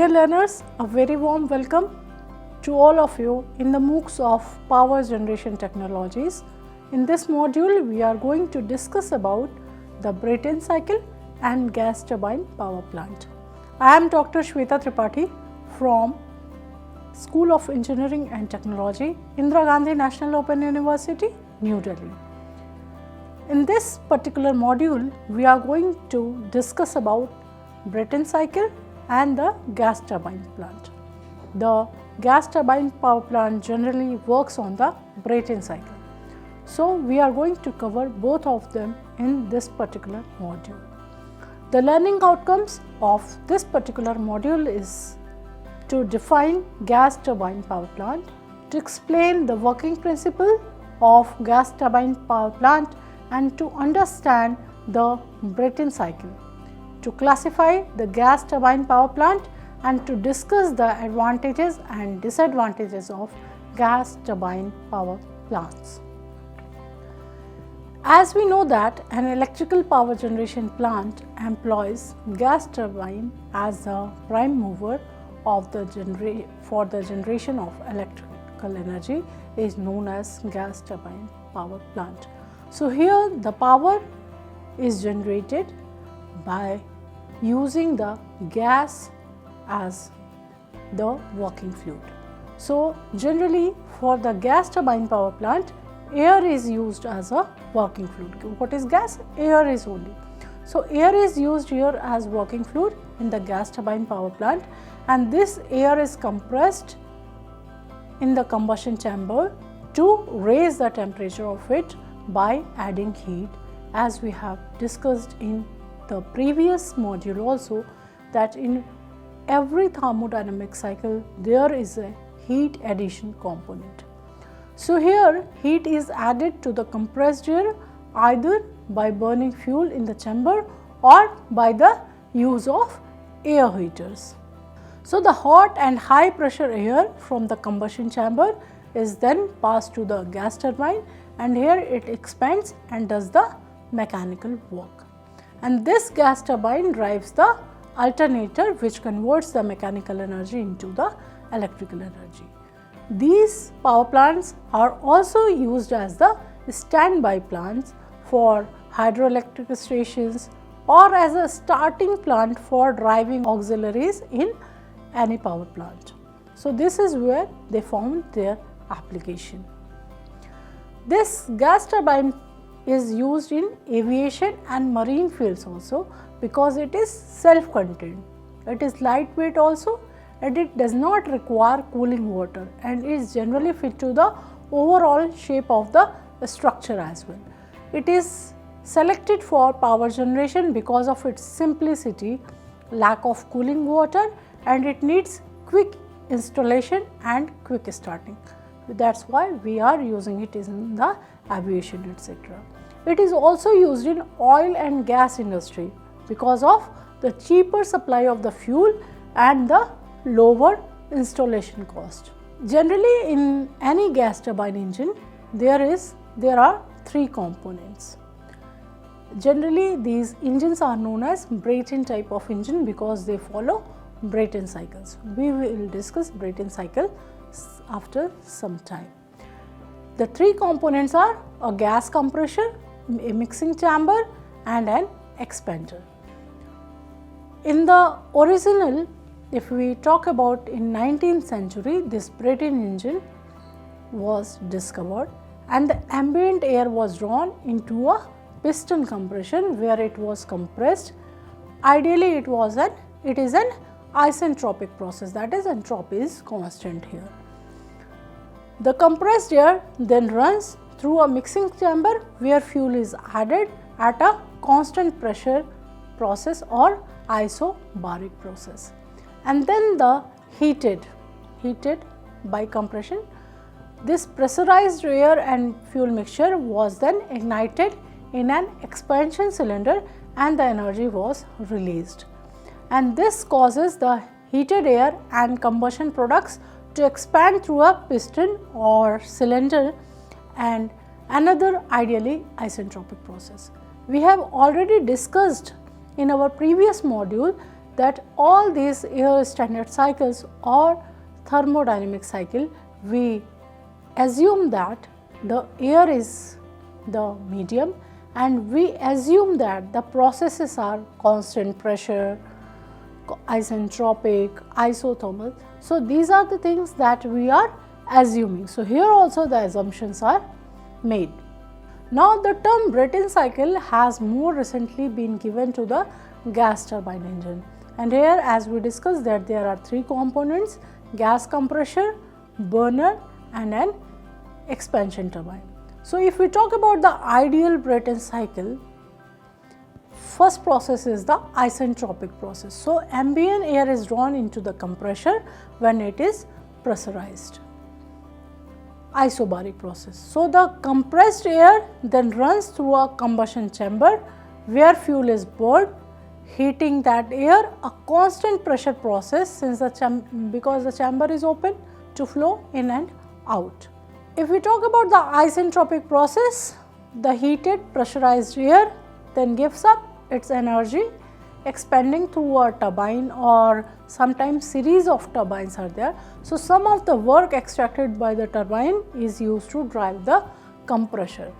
Dear learners, a very warm welcome to all of you in the MOOCs of Power Generation Technologies. In this module, we are going to discuss about the Brayton cycle and gas turbine power plant. I am Dr. Shweta Tripathi from School of Engineering and Technology, Indira Gandhi National Open University, New Delhi. In this particular module, we are going to discuss about Brayton cycle and the gas turbine plant. The gas turbine power plant generally works on the Brayton cycle. So, we are going to cover both of them in this particular module. The learning outcomes of this particular module is to define gas turbine power plant, to explain the working principle of gas turbine power plant and to understand the Brayton cycle, to classify the gas turbine power plant and to discuss the advantages and disadvantages of gas turbine power plants. As we know that an electrical power generation plant employs gas turbine as the prime mover of the for the generation of electrical energy is known as gas turbine power plant. So, here the power is generated by using the gas as the working fluid. So, generally for the gas turbine power plant, air is used as a working fluid. What is gas? Air is only. So, air is used here as working fluid in the gas turbine power plant, and this air is compressed in the combustion chamber to raise the temperature of it by adding heat, as we have discussed in the previous module also, that in every thermodynamic cycle there is a heat addition component. So, here heat is added to the compressed air either by burning fuel in the chamber or by the use of air heaters. So, the hot and high pressure air from the combustion chamber is then passed to the gas turbine, and here it expands and does the mechanical work. And this gas turbine drives the alternator which converts the mechanical energy into the electrical energy. These power plants are also used as the standby plants for hydroelectric stations or as a starting plant for driving auxiliaries in any power plant. So, this is where they found their application. This gas turbine is used in aviation and marine fields also because it is self-contained. It is lightweight also, and it does not require cooling water, and is generally fit to the overall shape of the structure as well. It is selected for power generation because of its simplicity, lack of cooling water, and it needs quick installation and quick starting. That is why we are using it in the aviation, etc. It is also used in oil and gas industry because of the cheaper supply of the fuel and the lower installation cost. Generally, in any gas turbine engine, there are three components. Generally, these engines are known as Brayton type of engine because they follow Brayton cycles. We will discuss Brayton cycle after some time. The three components are a gas compressor, a mixing chamber and an expander. In the original, if we talk about in 19th century, this Brayton engine was discovered and the ambient air was drawn into a piston compression where it was compressed. Ideally, it is an isentropic process, that is, entropy is constant here. The compressed air then runs through a mixing chamber where fuel is added at a constant pressure process or isobaric process, and then the heated by compression. This pressurized air and fuel mixture was then ignited in an expansion cylinder and the energy was released, and this causes the heated air and combustion products to expand through a piston or cylinder, and another ideally isentropic process. We have already discussed in our previous module that all these air standard cycles or thermodynamic cycle, we assume that the air is the medium and we assume that the processes are constant pressure, isentropic, isothermal. So, these are the things that we are assuming. So, here also the assumptions are made. Now, the term Brayton cycle has more recently been given to the gas turbine engine, and here as we discussed that there are three components: gas compressor, burner and an expansion turbine. So, if we talk about the ideal Brayton cycle, first process is the isentropic process. So, ambient air is drawn into the compressor when it is pressurized. Isobaric process. So, the compressed air then runs through a combustion chamber where fuel is burned, heating that air, a constant pressure process since because the chamber is open to flow in and out. If we talk about the isentropic process, the heated pressurized air then gives up its energy, expanding through a turbine, or sometimes series of turbines are there. So, some of the work extracted by the turbine is used to drive the compressor.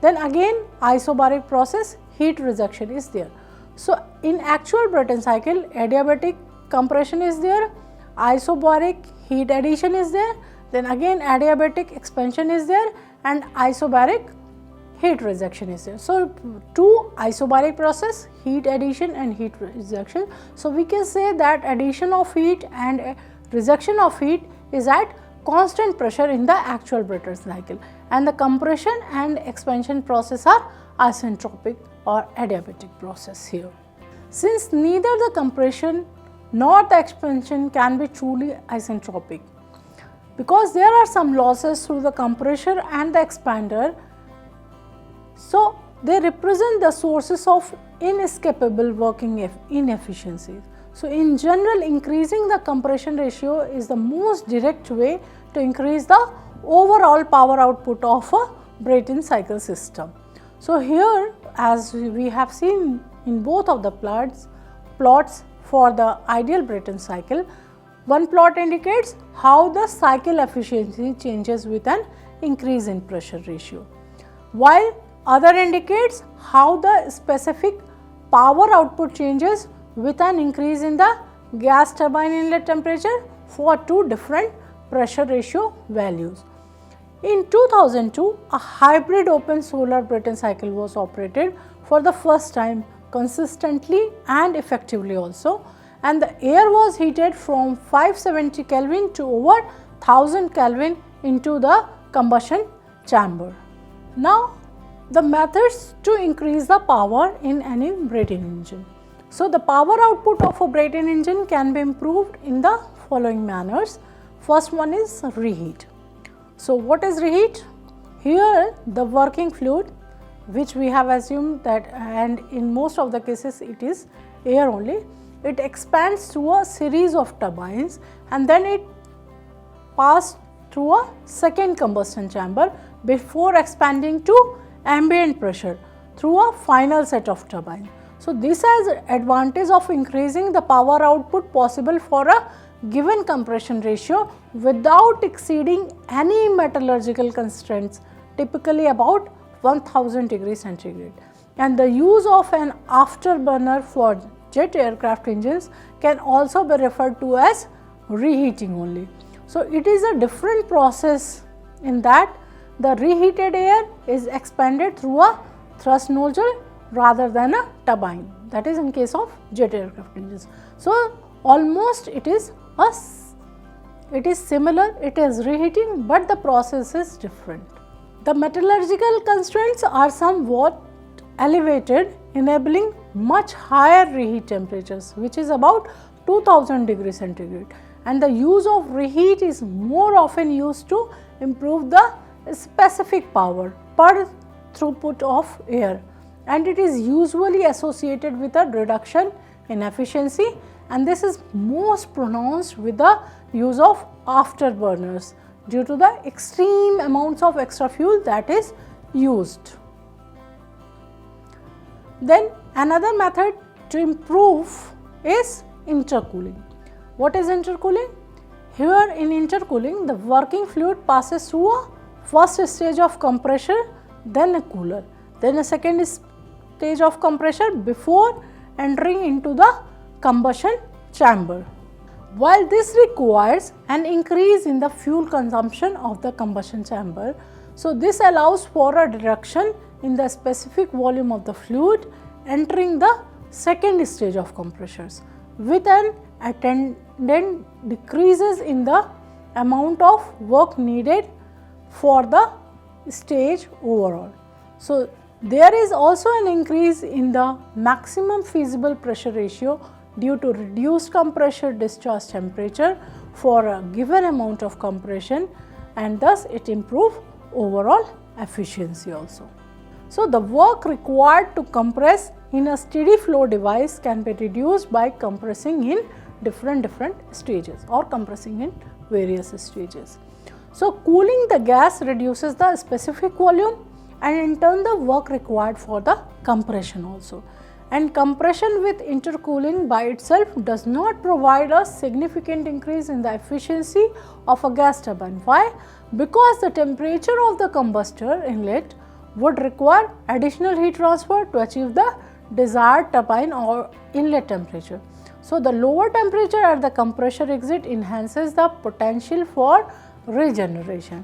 Then again isobaric process, heat rejection is there. So, in actual Brayton cycle, adiabatic compression is there, isobaric heat addition is there, then again adiabatic expansion is there, and isobaric heat rejection is there. So, two isobaric process, heat addition and heat rejection. So, we can say that addition of heat and rejection of heat is at constant pressure in the actual Brayton cycle, and the compression and expansion process are isentropic or adiabatic process here. Since neither the compression nor the expansion can be truly isentropic, because there are some losses through the compressor and the expander, so they represent the sources of inescapable working inefficiencies. So, in general, increasing the compression ratio is the most direct way to increase the overall power output of a Brayton cycle system. So, here as we have seen in both of the plots for the ideal Brayton cycle, one plot indicates how the cycle efficiency changes with an increase in pressure ratio, while other indicates how the specific power output changes with an increase in the gas turbine inlet temperature for two different pressure ratio values. In 2002, a hybrid open solar Brayton cycle was operated for the first time consistently and effectively also, and the air was heated from 570 Kelvin to over 1000 Kelvin into the combustion chamber. Now, the methods to increase the power in any Brayton engine. So, the power output of a Brayton engine can be improved in the following manners. First one is reheat. So, what is reheat? Here the working fluid, which we have assumed that, and in most of the cases it is air only, it expands through a series of turbines and then it passes through a second combustion chamber before expanding to ambient pressure through a final set of turbines. So, this has advantage of increasing the power output possible for a given compression ratio without exceeding any metallurgical constraints, typically about 1000 degrees centigrade. And the use of an afterburner for jet aircraft engines can also be referred to as reheating only. So, it is a different process in that the reheated air is expanded through a thrust nozzle rather than a turbine, that is in case of jet aircraft engines. So, almost it is similar, it is reheating, but the process is different. The metallurgical constraints are somewhat elevated, enabling much higher reheat temperatures, which is about 2000 degrees centigrade, and the use of reheat is more often used to improve the specific power per throughput of air, and it is usually associated with a reduction in efficiency, and this is most pronounced with the use of afterburners due to the extreme amounts of extra fuel that is used. Then another method to improve is intercooling. What is intercooling? Here in intercooling, the working fluid passes through a first stage of compression, then a cooler, then a second stage of compression before entering into the combustion chamber. While this requires an increase in the fuel consumption of the combustion chamber, so this allows for a reduction in the specific volume of the fluid entering the second stage of compressors, with an attendant decreases in the amount of work needed for the stage overall. So there is also an increase in the maximum feasible pressure ratio due to reduced compressor discharge temperature for a given amount of compression, and thus it improves overall efficiency also. So the work required to compress in a steady flow device can be reduced by compressing in different stages or compressing in various stages. So cooling the gas reduces the specific volume and in turn the work required for the compression also. And compression with intercooling by itself does not provide a significant increase in the efficiency of a gas turbine. Why? Because the temperature of the combustor inlet would require additional heat transfer to achieve the desired turbine or inlet temperature. So the lower temperature at the compressor exit enhances the potential for regeneration.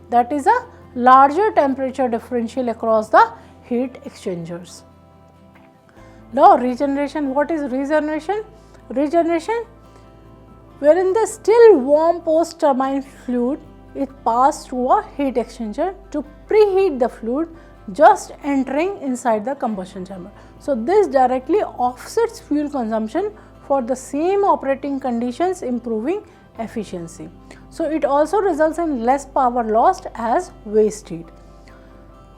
That is a larger temperature differential across the heat exchangers. Now regeneration, what is regeneration? Regeneration, wherein the still warm post turbine fluid is passed through a heat exchanger to preheat the fluid just entering inside the combustion chamber. So this directly offsets fuel consumption for the same operating conditions, improving efficiency. So it also results in less power lost as waste heat.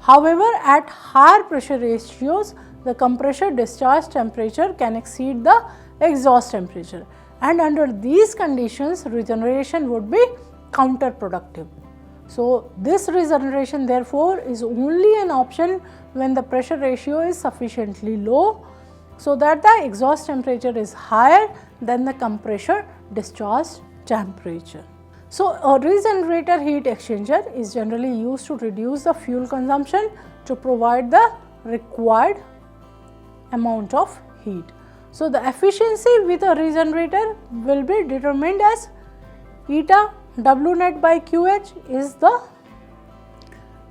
However, at higher pressure ratios, the compressor discharge temperature can exceed the exhaust temperature, and under these conditions regeneration would be counterproductive. So this regeneration therefore is only an option when the pressure ratio is sufficiently low, so that the exhaust temperature is higher than the compressor discharge temperature. So a regenerator heat exchanger is generally used to reduce the fuel consumption to provide the required amount of heat. So the efficiency with a regenerator will be determined as eta W net by QH is the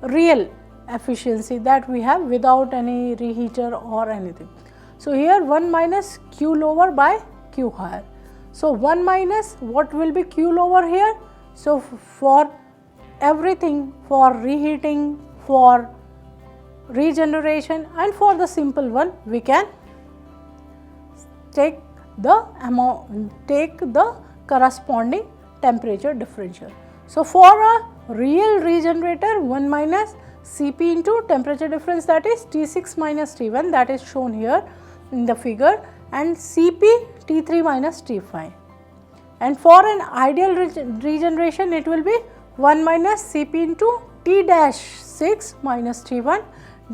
real efficiency that we have without any reheater or anything. So here 1 minus Q lower by Q higher. So 1 minus what will be Q lower here? So for everything, for reheating, for regeneration, and for the simple one we can take the corresponding temperature differential. So for a real regenerator, 1 minus Cp into temperature difference, that is T6 minus T1, that is shown here in the figure, and Cp T3 minus T5. And for an ideal regeneration, it will be 1 minus Cp into T dash 6 minus T1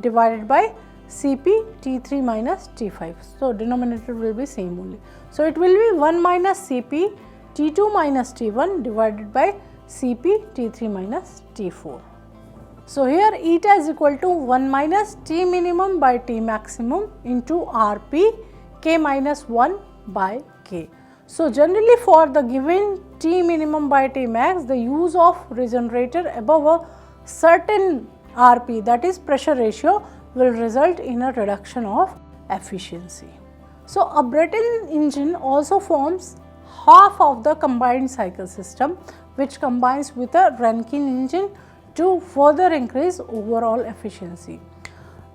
divided by Cp T3 minus T5. So denominator will be same only. So it will be 1 minus Cp T2 minus T1 divided by Cp T3 minus T4. So here eta is equal to 1 minus T minimum by T maximum into Rp K minus 1 by K. So generally for the given T minimum by T max, the use of regenerator above a certain Rp, that is pressure ratio, will result in a reduction of efficiency. So a Brayton engine also forms half of the combined cycle system, which combines with a Rankine engine to further increase overall efficiency.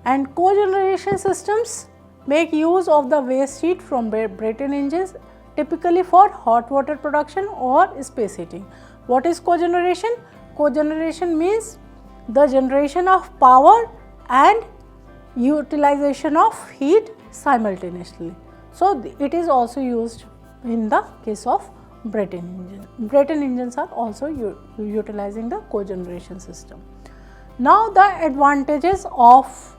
And cogeneration systems make use of the waste heat from Brayton engines, typically for hot water production or space heating. What is cogeneration? Cogeneration means the generation of power and utilization of heat simultaneously. So it is also used in the case of Brayton engine. Brayton engines are also utilizing the cogeneration system. Now the advantages of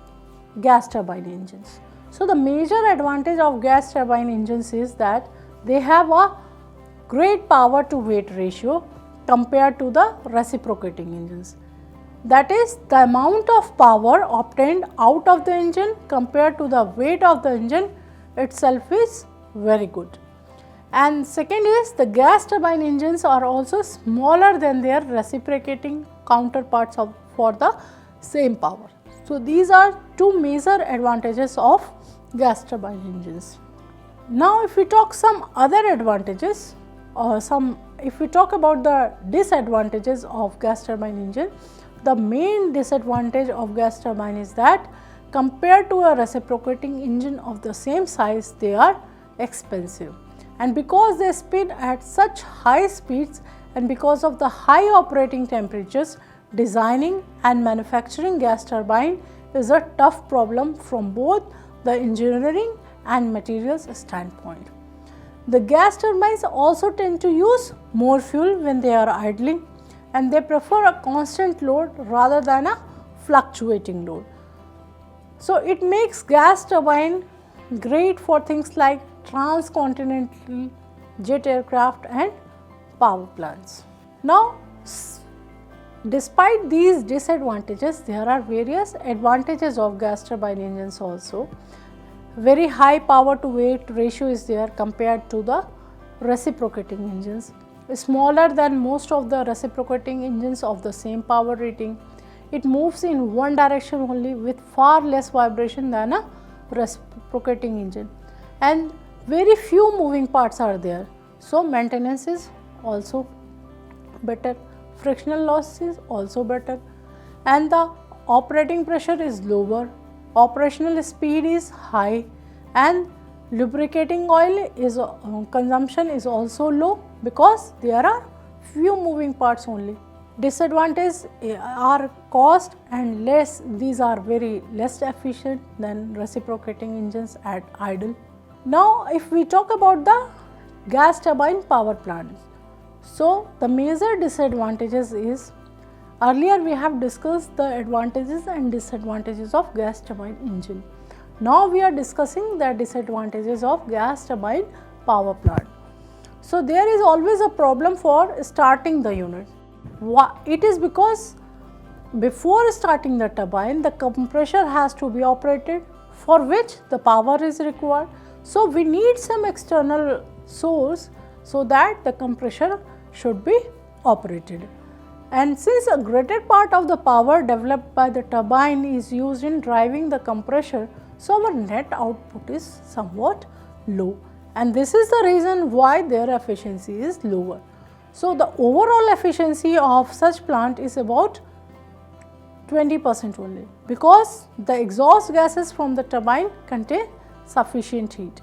gas turbine engines. So the major advantage of gas turbine engines is that they have a great power to weight ratio compared to the reciprocating engines. That is, the amount of power obtained out of the engine compared to the weight of the engine itself is very good. And second is, the gas turbine engines are also smaller than their reciprocating counterparts for the same power. So, these are two major advantages of gas turbine engines. Now, if we talk some other advantages, if we talk about the disadvantages of gas turbine engine, the main disadvantage of gas turbine is that compared to a reciprocating engine of the same size, they are expensive. And because they spin at such high speeds and because of the high operating temperatures, designing and manufacturing gas turbine is a tough problem from both the engineering and materials standpoint. The gas turbines also tend to use more fuel when they are idling, and they prefer a constant load rather than a fluctuating load. So, it makes gas turbine great for things like transcontinental jet aircraft and power plants. Now, despite these disadvantages, there are various advantages of gas turbine engines also. Very high power to weight ratio is there compared to the reciprocating engines. Smaller than most of the reciprocating engines of the same power rating. It moves in one direction only with far less vibration than a reciprocating engine, and very few moving parts are there. So, maintenance is also better, frictional loss is also better, and the operating pressure is lower, operational speed is high, and lubricating oil is consumption is also low because there are few moving parts only. Disadvantages are cost and less, these are very less efficient than reciprocating engines at idle. Now, if we talk about the gas turbine power plants, so the major disadvantages is, earlier we have discussed the advantages and disadvantages of gas turbine engine. Now, we are discussing the disadvantages of gas turbine power plant. So, there is always a problem for starting the unit. It is because before starting the turbine, the compressor has to be operated, for which the power is required. So, we need some external source so that the compressor should be operated. And since a greater part of the power developed by the turbine is used in driving the compressor, so our net output is somewhat low, and this is the reason why their efficiency is lower. So, the overall efficiency of such plant is about 20% only, because the exhaust gases from the turbine contain sufficient heat.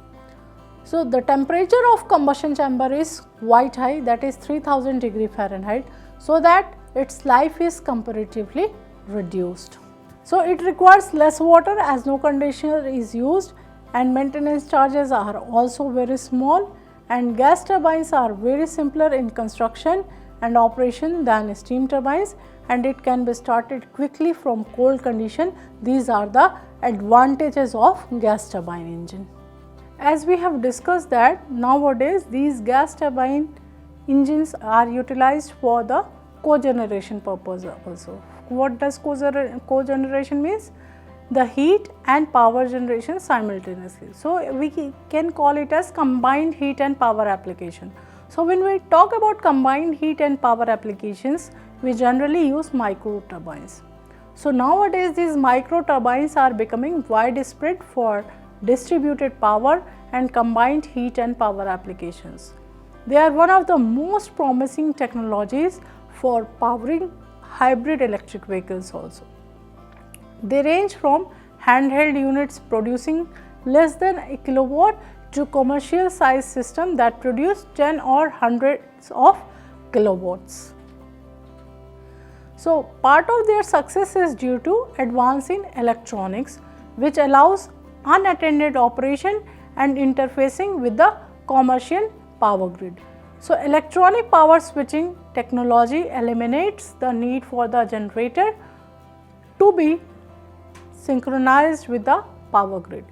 So, the temperature of combustion chamber is quite high, that is 3000 degree Fahrenheit, so that its life is comparatively reduced. So, it requires less water as no conditioner is used, and maintenance charges are also very small, and gas turbines are very simpler in construction and operation than steam turbines, and it can be started quickly from cold condition. These are the advantages of gas turbine engine. As we have discussed that nowadays these gas turbine engines are utilized for the cogeneration purpose also. What does cogeneration means? The heat and power generation simultaneously. So, we can call it as combined heat and power application. So, when we talk about combined heat and power applications, we generally use micro turbines. So, nowadays these micro turbines are becoming widespread for distributed power and combined heat and power applications. They are one of the most promising technologies for powering hybrid electric vehicles also. They range from handheld units producing less than a kilowatt to commercial size system that produce 10 or hundreds of kilowatts. So, part of their success is due to advance in electronics, which allows unattended operation and interfacing with the commercial power grid. So, electronic power switching technology eliminates the need for the generator to be synchronized with the power grid.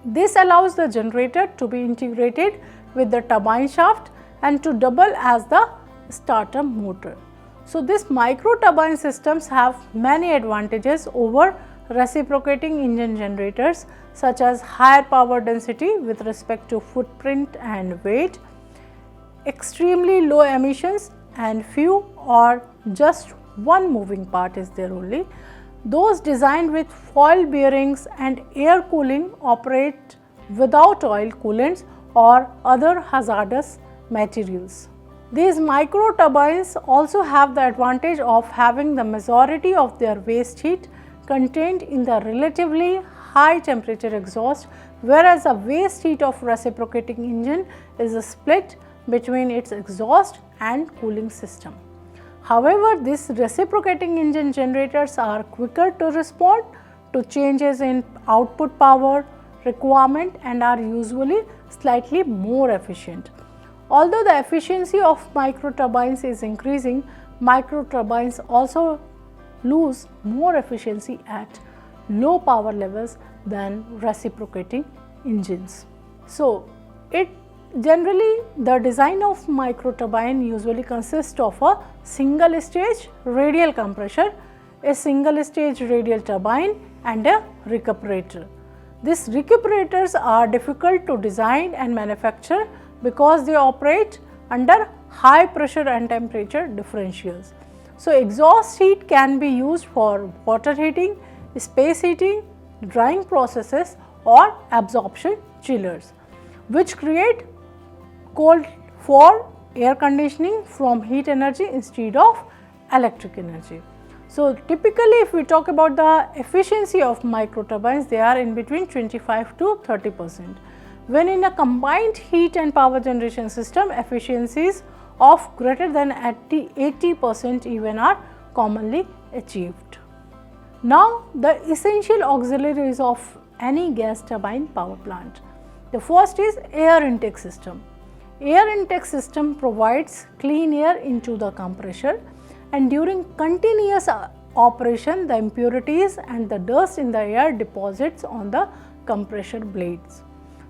This allows the generator to be integrated with the turbine shaft and to double as the starter motor. So, these micro turbine systems have many advantages over reciprocating engine generators, such as higher power density with respect to footprint and weight, extremely low emissions, and few or just one moving part is there only. Those designed with foil bearings and air cooling operate without oil coolants or other hazardous materials. These micro turbines also have the advantage of having the majority of their waste heat contained in the relatively high temperature exhaust, whereas the waste heat of reciprocating engine is split between its exhaust and cooling system. However, these reciprocating engine generators are quicker to respond to changes in output power requirement and are usually slightly more efficient. Although the efficiency of micro turbines is increasing, micro turbines also lose more efficiency at low power levels than reciprocating engines. So, generally the design of micro turbine usually consists of a single stage radial compressor, a single stage radial turbine and a recuperator. These recuperators are difficult to design and manufacture because they operate under high pressure and temperature differentials. So, exhaust heat can be used for water heating, space heating, drying processes or absorption chillers, which create cold for air conditioning from heat energy instead of electric energy. So, typically if we talk about the efficiency of micro turbines, they are in between 25 to 30%. When in a combined heat and power generation system, efficiencies of greater than 80% even are commonly achieved. Now, the essential auxiliaries of any gas turbine power plant. The first is air intake system. Air intake system provides clean air into the compressor, and during continuous operation the impurities and the dust in the air deposits on the compressor blades.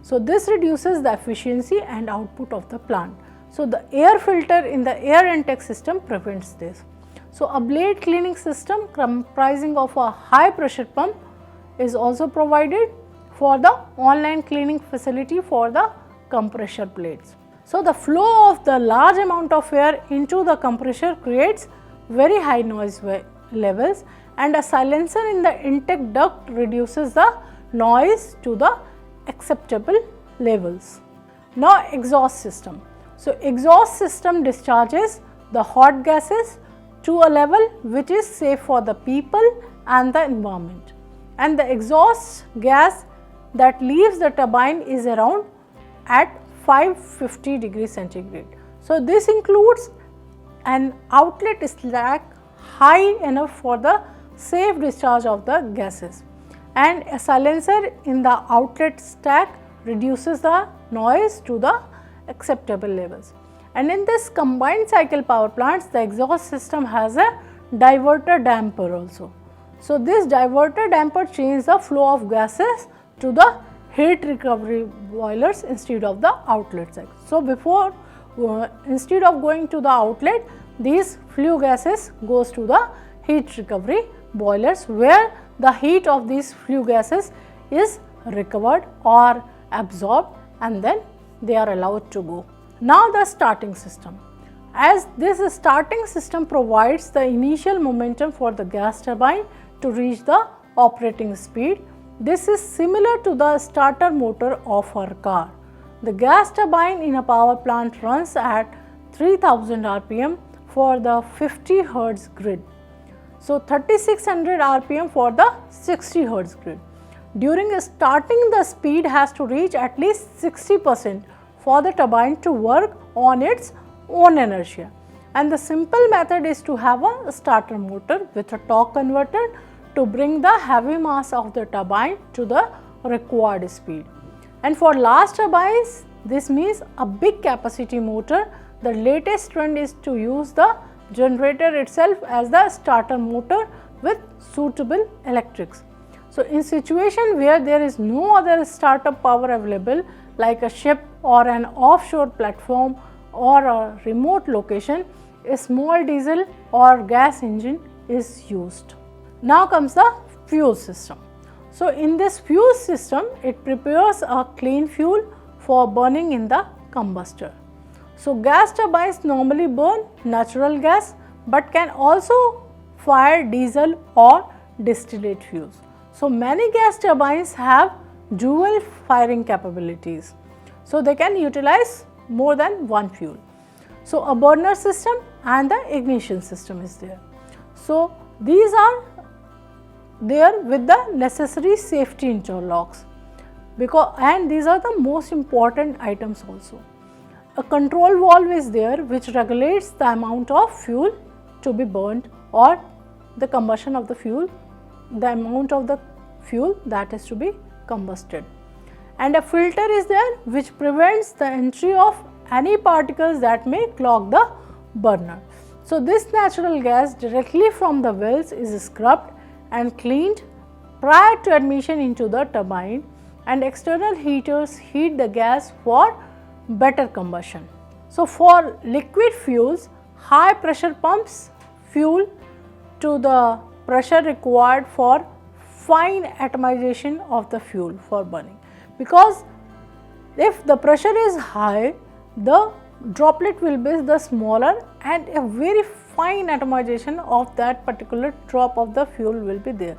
So, this reduces the efficiency and output of the plant. So, the air filter in the air intake system prevents this. So, a blade cleaning system comprising of a high pressure pump is also provided for the online cleaning facility for the compressor blades. So, the flow of the large amount of air into the compressor creates very high noise levels, and a silencer in the intake duct reduces the noise to the acceptable levels. Now, exhaust system. So, exhaust system discharges the hot gases to a level which is safe for the people and the environment, and the exhaust gas that leaves the turbine is around at 550 degrees centigrade. So, this includes an outlet slack high enough for the safe discharge of the gases, and a silencer in the outlet stack reduces the noise to the acceptable levels. And in this combined cycle power plants, the exhaust system has a diverter damper also. So, this diverter damper changes the flow of gases to the heat recovery boilers instead of the outlet side. So, before instead of going to the outlet, these flue gases goes to the heat recovery boilers, where the heat of these flue gases is recovered or absorbed, and then they are allowed to go. Now, the starting system. As this starting system provides the initial momentum for the gas turbine to reach the operating speed. This is similar to the starter motor of our car. The gas turbine in a power plant runs at 3000 rpm for the 50 Hz grid. So, 3600 rpm for the 60 Hz grid. During starting, the speed has to reach at least 60% for the turbine to work on its own inertia. And the simple method is to have a starter motor with a torque converter to bring the heavy mass of the turbine to the required speed. And for large turbines, this means a big capacity motor. The latest trend is to use the generator itself as the starter motor with suitable electrics. So, in situation where there is no other startup power available, like a ship or an offshore platform or a remote location, a small diesel or gas engine is used. Now comes the fuel system. So, in this fuel system, it prepares a clean fuel for burning in the combustor. So, gas turbines normally burn natural gas, but can also fire diesel or distillate fuels. So, many gas turbines have dual firing capabilities. So, they can utilize more than one fuel. So, a burner system and the ignition system is there. So, these are there with the necessary safety interlocks, and these are the most important items also. A control valve is there which regulates the amount of fuel to be burnt or the combustion of the fuel, the amount of the fuel that is to be combusted. And a filter is there which prevents the entry of any particles that may clog the burner. So, this natural gas directly from the wells is scrubbed and cleaned prior to admission into the turbine, and external heaters heat the gas for better combustion. So, for liquid fuels, high pressure pumps fuel to the pressure required for fine atomization of the fuel for burning, because if the pressure is high, the droplet will be the smaller and a very fine atomization of that particular drop of the fuel will be there.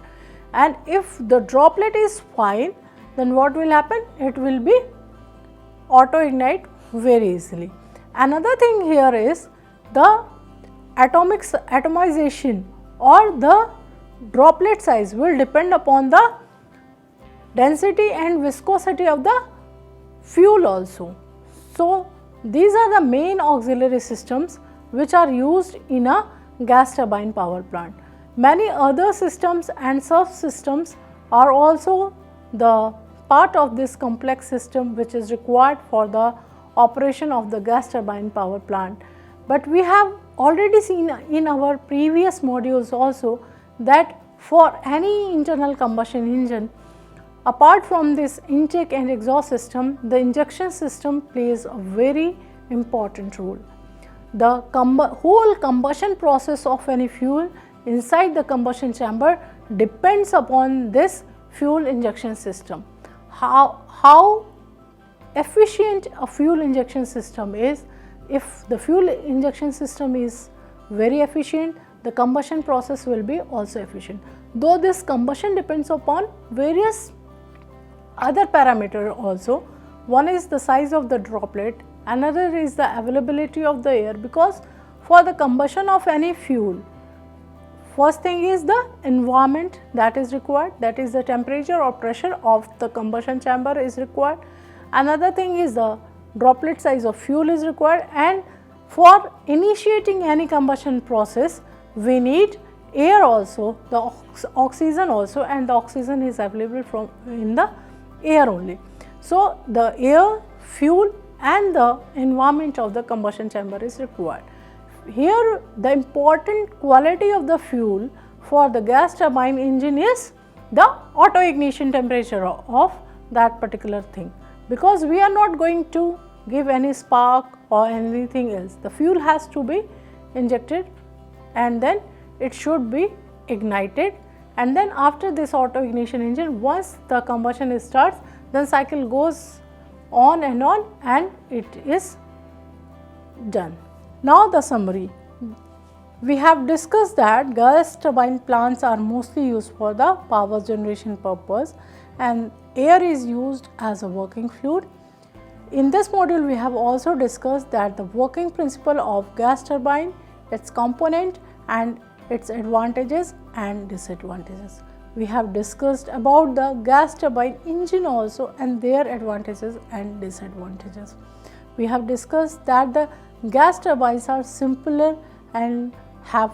And if the droplet is fine, then what will happen? It will be auto ignite very easily. Another thing here is the atomization or the droplet size will depend upon the density and viscosity of the fuel also. So, these are the main auxiliary systems which are used in a gas turbine power plant. Many other systems and subsystems are also the part of this complex system which is required for the operation of the gas turbine power plant. But we have already seen in our previous modules also that for any internal combustion engine, apart from this intake and exhaust system, the injection system plays a very important role. The whole combustion process of any fuel inside the combustion chamber depends upon this fuel injection system. How efficient a fuel injection system is, if the fuel injection system is very efficient, the combustion process will be also efficient. Though this combustion depends upon various other parameters also. One is the size of the droplet, another is the availability of the air, because for the combustion of any fuel, first thing is the environment that is required, that is the temperature or pressure of the combustion chamber is required. Another thing is the droplet size of fuel is required, and for initiating any combustion process we need air also, the oxygen also, and the oxygen is available from in the air only. So, the air, fuel and the environment of the combustion chamber is required. Here the important quality of the fuel for the gas turbine engine is the auto ignition temperature of that particular thing, because we are not going to give any spark or anything else. The fuel has to be injected and then it should be ignited, and then after this auto ignition engine, once the combustion starts, then cycle goes on and it is done. Now the summary. We have discussed that gas turbine plants are mostly used for the power generation purpose and air is used as a working fluid. In this module we have also discussed that the working principle of gas turbine, its component and its advantages and disadvantages. We have discussed about the gas turbine engine also and their advantages and disadvantages. We have discussed that the gas turbines are simpler and have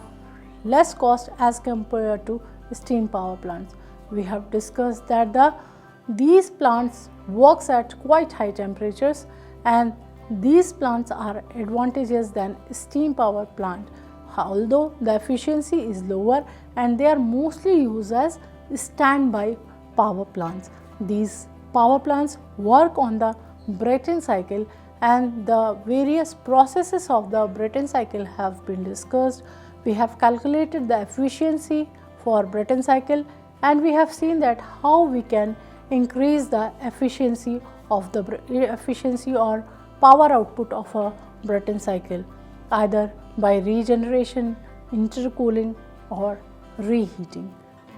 less cost as compared to steam power plants. We have discussed that these plants works at quite high temperatures and these plants are advantageous than steam power plant, although the efficiency is lower and they are mostly used as standby power plants. These power plants work on the Brayton cycle, and the various processes of the Brayton cycle have been discussed. We have calculated the efficiency for Brayton cycle, and we have seen that how we can increase the efficiency of the efficiency or power output of a Brayton cycle, either by regeneration, intercooling or reheating.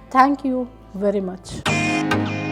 Thank you very much.